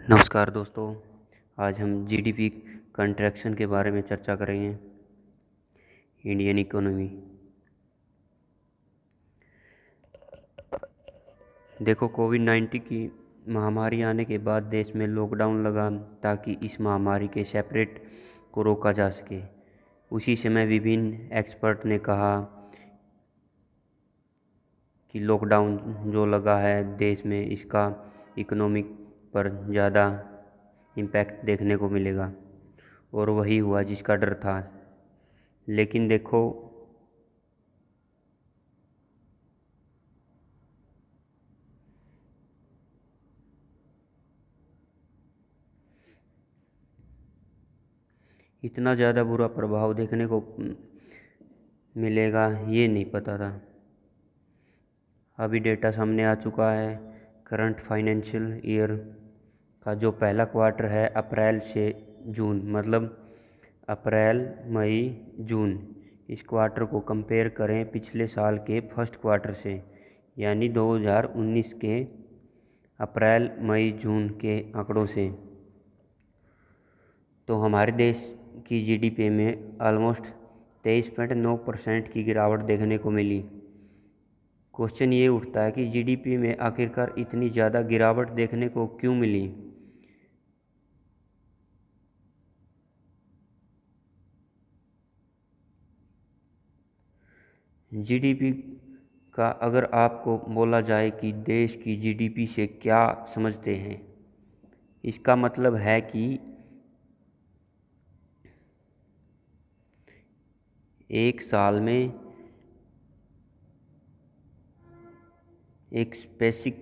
नमस्कार दोस्तों। आज हम जीडीपी कंट्रैक्शन के बारे में चर्चा करेंगे। Indian economy. देखो, कोविड-19 की महामारी आने के बाद देश में लॉकडाउन लगा ताकि इस महामारी के सेपरेट को रोका जा सके। उसी समय विभिन्न एक्सपर्ट ने कहा कि लॉकडाउन जो लगा है देश में, इसका इकोनॉमिक पर ज़्यादा इम्पैक्ट देखने को मिलेगा, और वही हुआ जिसका डर था। लेकिन देखो, इतना ज़्यादा बुरा प्रभाव देखने को मिलेगा ये नहीं पता था। अभी डेटा सामने आ चुका है। करंट फाइनेंशियल ईयर का जो पहला क्वार्टर है अप्रैल से जून, मतलब अप्रैल मई जून, इस क्वार्टर को कंपेयर करें पिछले साल के फर्स्ट क्वार्टर से, यानी 2019 के अप्रैल मई जून के आंकड़ों से, तो हमारे देश की जीडीपी में ऑलमोस्ट 23.9% की गिरावट देखने को मिली। क्वेश्चन ये उठता है कि जीडीपी में आखिरकार इतनी ज़्यादा गिरावट देखने को क्यों मिली। जीडीपी का अगर आपको बोला जाए कि देश की जीडीपी से क्या समझते हैं, इसका मतलब है कि एक साल में एक स्पेसिफिक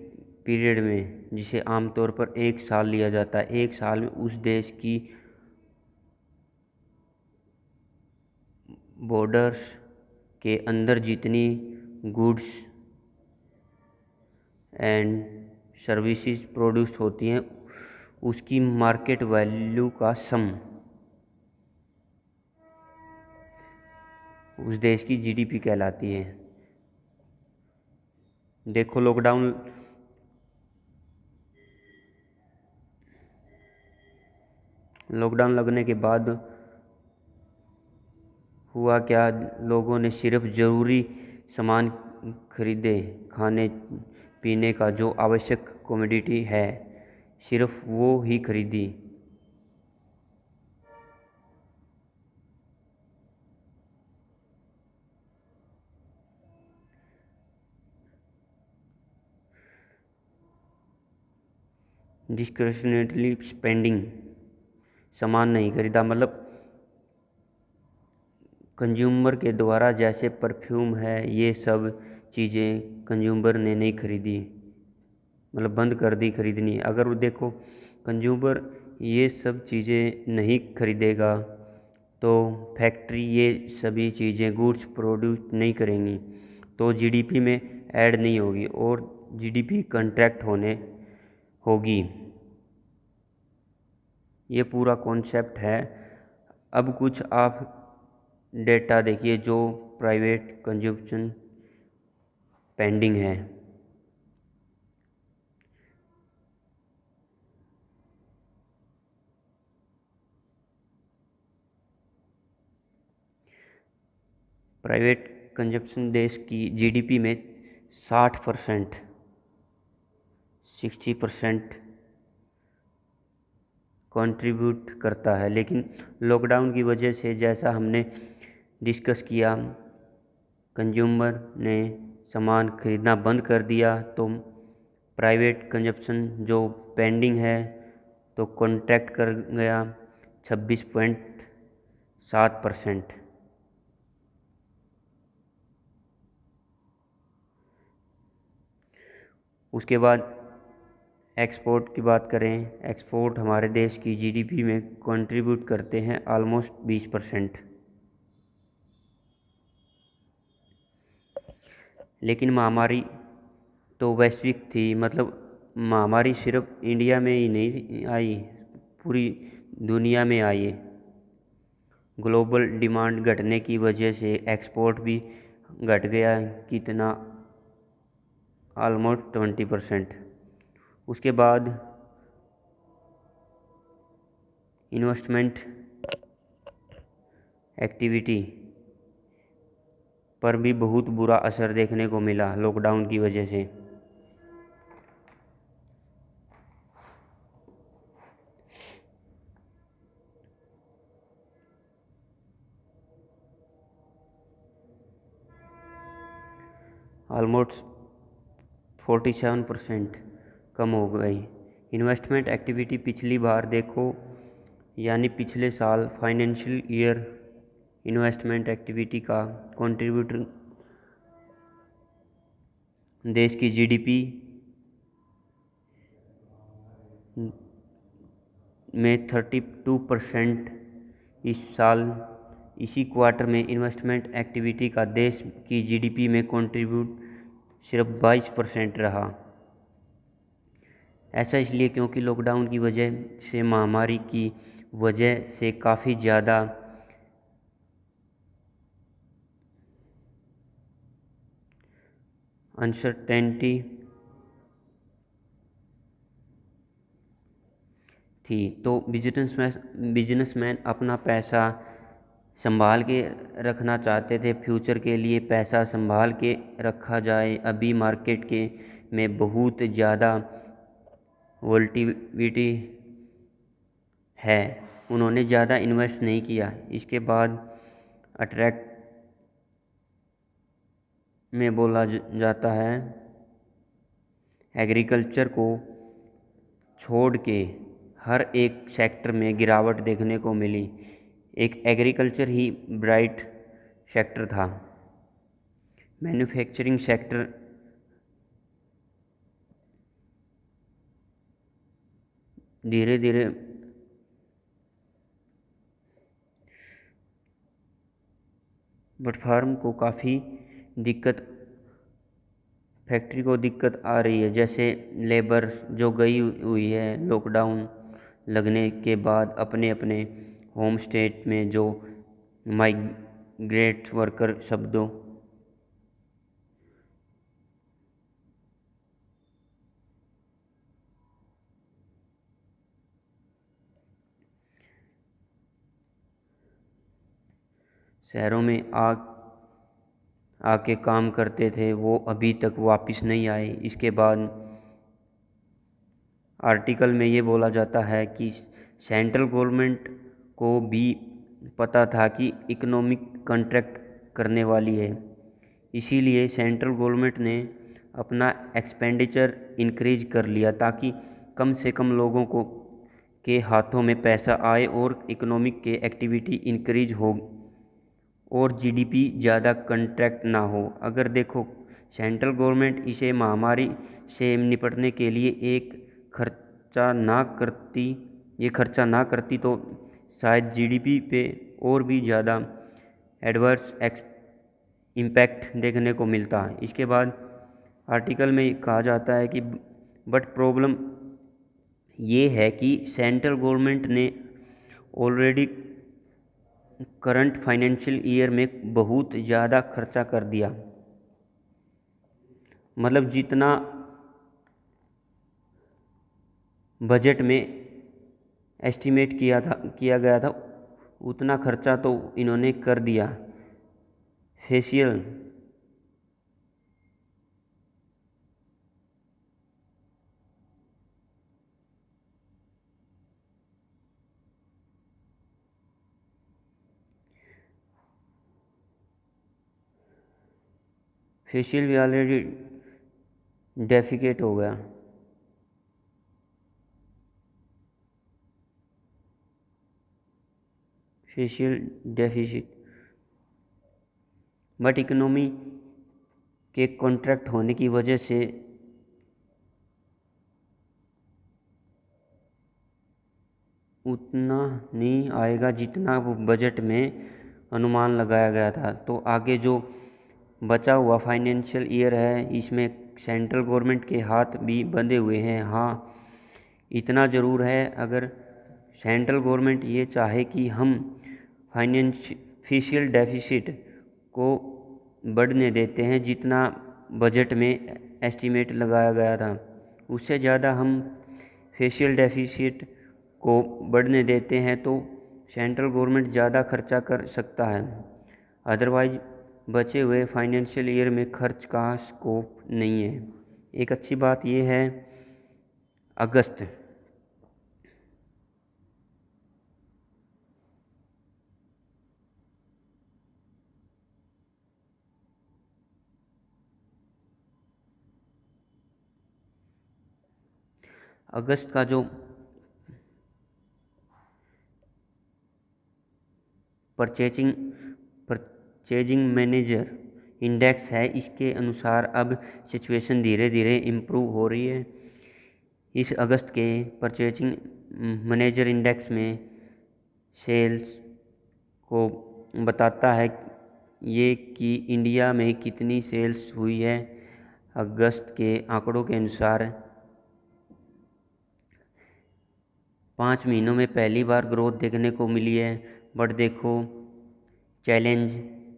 पीरियड में, जिसे आमतौर पर एक साल लिया जाता है, एक साल में उस देश की बॉर्डर्स के अंदर जितनी गुड्स एंड सर्विसेज प्रोड्यूस होती हैं उसकी मार्केट वैल्यू का सम उस देश की जीडीपी कहलाती है। देखो, लॉकडाउन लगने के बाद हुआ क्या, लोगों ने सिर्फ ज़रूरी सामान खरीदे। खाने पीने का जो आवश्यक कमोडिटी है, सिर्फ वो ही खरीदी। डिस्क्रिशनरी स्पेंडिंग, सामान नहीं खरीदा, मतलब कंज्यूमर के द्वारा, जैसे परफ्यूम है, ये सब चीज़ें कंज्यूमर ने नहीं खरीदी, मतलब बंद कर दी खरीदनी। अगर वो देखो, कंज्यूमर ये सब चीज़ें नहीं खरीदेगा तो फैक्ट्री ये सभी चीज़ें गुड्स प्रोड्यूस नहीं करेंगी, तो जीडीपी में ऐड नहीं होगी और जीडीपी कंट्रैक्ट होने होगी। ये पूरा कॉन्सेप्ट है। अब कुछ आप डेटा देखिए जो प्राइवेट कंजप्शन पेंडिंग है। प्राइवेट कंजप्शन देश की जीडीपी में 60%, 60% कंट्रीब्यूट करता है। लेकिन लॉकडाउन की वजह से, जैसा हमने डिस्कस किया, कंज्यूमर ने सामान खरीदना बंद कर दिया, तो प्राइवेट कंजप्शन जो पेंडिंग है तो कॉन्ट्रैक्ट कर गया 26.7%। उसके बाद एक्सपोर्ट की बात करें, एक्सपोर्ट हमारे देश की जीडीपी में कंट्रीब्यूट करते हैं ऑलमोस्ट 20%। लेकिन महामारी तो वैश्विक थी, मतलब महामारी सिर्फ इंडिया में ही नहीं आई, पूरी दुनिया में आई है। ग्लोबल डिमांड घटने की वजह से एक्सपोर्ट भी घट गया, कितना, ऑलमोस्ट 20%। उसके बाद इन्वेस्टमेंट एक्टिविटी पर भी बहुत बुरा असर देखने को मिला लॉकडाउन की वजह से। ऑलमोस्ट 47% कम हो गई इन्वेस्टमेंट एक्टिविटी। पिछली बार देखो यानी पिछले साल फाइनेंशियल ईयर इन्वेस्टमेंट एक्टिविटी का कंट्रीब्यूटर देश की जीडीपी में 32%। इस साल इसी क्वार्टर में इन्वेस्टमेंट एक्टिविटी का देश की जीडीपी में कंट्रीब्यूट सिर्फ 22% रहा। ऐसा इसलिए क्योंकि लॉकडाउन की वजह से, महामारी की वजह से काफ़ी ज़्यादा अनसर्टेनिटी थी, तो बिजनेसमैन अपना पैसा संभाल के रखना चाहते थे। फ्यूचर के लिए पैसा संभाल के रखा जाए। अभी मार्केट के में बहुत ज़्यादा वोलेटिलिटी है, उन्होंने ज़्यादा इन्वेस्ट नहीं किया। इसके बाद अट्रैक्ट में बोला जाता है एग्रीकल्चर को छोड़ के हर एक सेक्टर में गिरावट देखने को मिली। एक एग्रीकल्चर ही ब्राइट सेक्टर था। मैन्युफैक्चरिंग सेक्टर धीरे धीरे बट फार्म को काफ़ी दिक्कत, फैक्ट्री को दिक्कत आ रही है। जैसे लेबर जो गई हुई है लॉकडाउन लगने के बाद अपने अपने होम स्टेट में, जो माइग्रेट वर्कर शब्दों शहरों में आके काम करते थे, वो अभी तक वापस नहीं आए। इसके बाद आर्टिकल में ये बोला जाता है कि सेंट्रल गवर्नमेंट को भी पता था कि इकोनॉमिक कॉन्ट्रैक्ट करने वाली है, इसीलिए सेंट्रल गवर्नमेंट ने अपना एक्सपेंडिचर इंक्रीज कर लिया ताकि कम से कम लोगों को के हाथों में पैसा आए और इकोनॉमिक के एक्टिविटी इंक्रीज हो और जीडीपी ज़्यादा कंट्रैक्ट ना हो। अगर देखो सेंट्रल गवर्नमेंट इसे महामारी से निपटने के लिए ये खर्चा ना करती तो शायद जीडीपी पे और भी ज़्यादा एडवर्स इम्पैक्ट देखने को मिलता है। इसके बाद आर्टिकल में कहा जाता है कि बट प्रॉब्लम ये है कि सेंट्रल गवर्नमेंट ने ऑलरेडी करंट फाइनेंशियल ईयर में बहुत ज़्यादा खर्चा कर दिया। मतलब जितना बजट में एस्टिमेट किया गया था उतना खर्चा तो इन्होंने कर दिया। फेशियल भी ऑलरेडी डेफिकेट हो गया। फेशियल डेफिसिट बट इकोनॉमी के कॉन्ट्रैक्ट होने की वजह से उतना नहीं आएगा जितना वो बजट में अनुमान लगाया गया था। तो आगे जो बचा हुआ फाइनेंशियल ईयर है इसमें सेंट्रल गवर्नमेंट के हाथ भी बंधे हुए हैं। हाँ, इतना ज़रूर है, अगर सेंट्रल गवर्नमेंट ये चाहे कि हम फाइनेंशियल डेफिसिट को बढ़ने देते हैं जितना बजट में एस्टीमेट लगाया गया था, उससे ज़्यादा हम फेशियल डेफिसिट को बढ़ने देते हैं तो सेंट्रल गवर्नमेंट ज़्यादा खर्चा कर सकता है। अदरवाइज बचे हुए फाइनेंशियल ईयर में खर्च का स्कोप नहीं है। एक अच्छी बात यह है अगस्त का जो परचेजिंग मैनेजर इंडेक्स है, इसके अनुसार अब सिचुएशन धीरे धीरे इम्प्रूव हो रही है। इस अगस्त के परचेजिंग मैनेजर इंडेक्स में सेल्स को बताता है ये कि इंडिया में कितनी सेल्स हुई है। अगस्त के आंकड़ों के अनुसार 5 महीनों में पहली बार ग्रोथ देखने को मिली है। बट देखो चैलेंज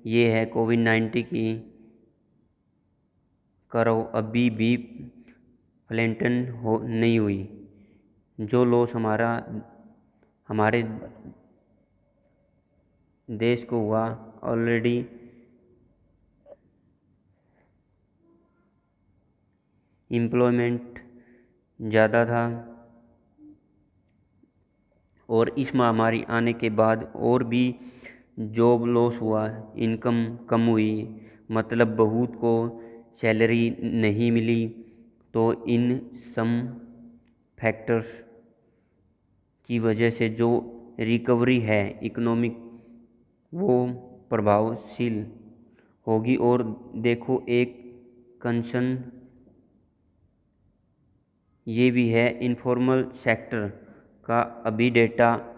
ये है कोविड-19 की कर्व अभी भी फ्लैटन हो नहीं हुई। जो लॉस हमारे देश को हुआ ऑलरेडी एम्प्लॉयमेंट ज़्यादा था और इस महामारी आने के बाद और भी जॉब लॉस हुआ, इनकम कम हुई, मतलब बहुत को सैलरी नहीं मिली। तो इन सम फैक्टर्स की वजह से जो रिकवरी है इकोनॉमिक वो प्रभावशील होगी। और देखो एक कंसर्न ये भी है इनफॉर्मल सेक्टर का अभी data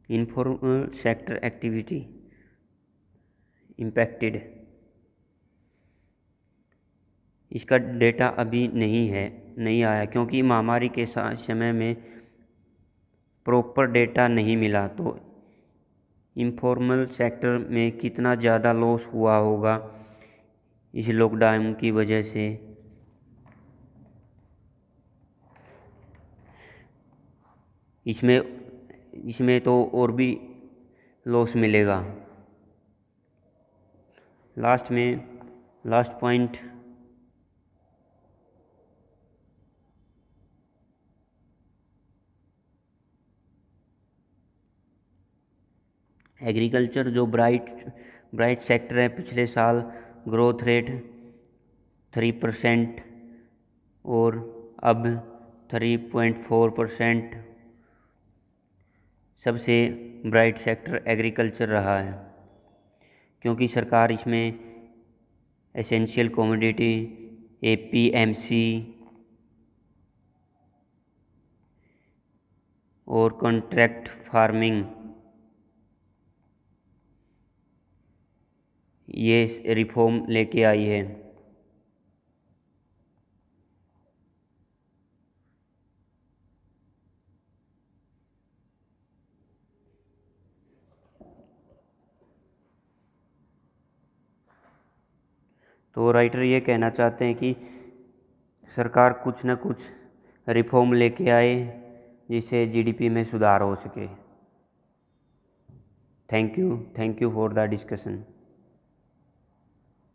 informal sector activity impacted, इसका डेटा अभी नहीं आया क्योंकि महामारी के समय में प्रॉपर डेटा नहीं मिला। तो इनफॉर्मल सेक्टर में कितना ज़्यादा लॉस हुआ होगा इस लॉकडाउन की वजह से, इसमें तो और भी लॉस मिलेगा। लास्ट पॉइंट एग्रीकल्चर जो ब्राइट सेक्टर है, पिछले साल ग्रोथ रेट 3% और अब 3.4%। सबसे ब्राइट सेक्टर एग्रीकल्चर रहा है क्योंकि सरकार इसमें एसेंशियल कमोडिटी एपीएमसी और कॉन्ट्रैक्ट फार्मिंग ये रिफॉर्म लेके आई है। तो राइटर ये कहना चाहते हैं कि सरकार कुछ न कुछ रिफॉर्म लेके आए जिससे जीडीपी में सुधार हो सके। Thank you for the discussion.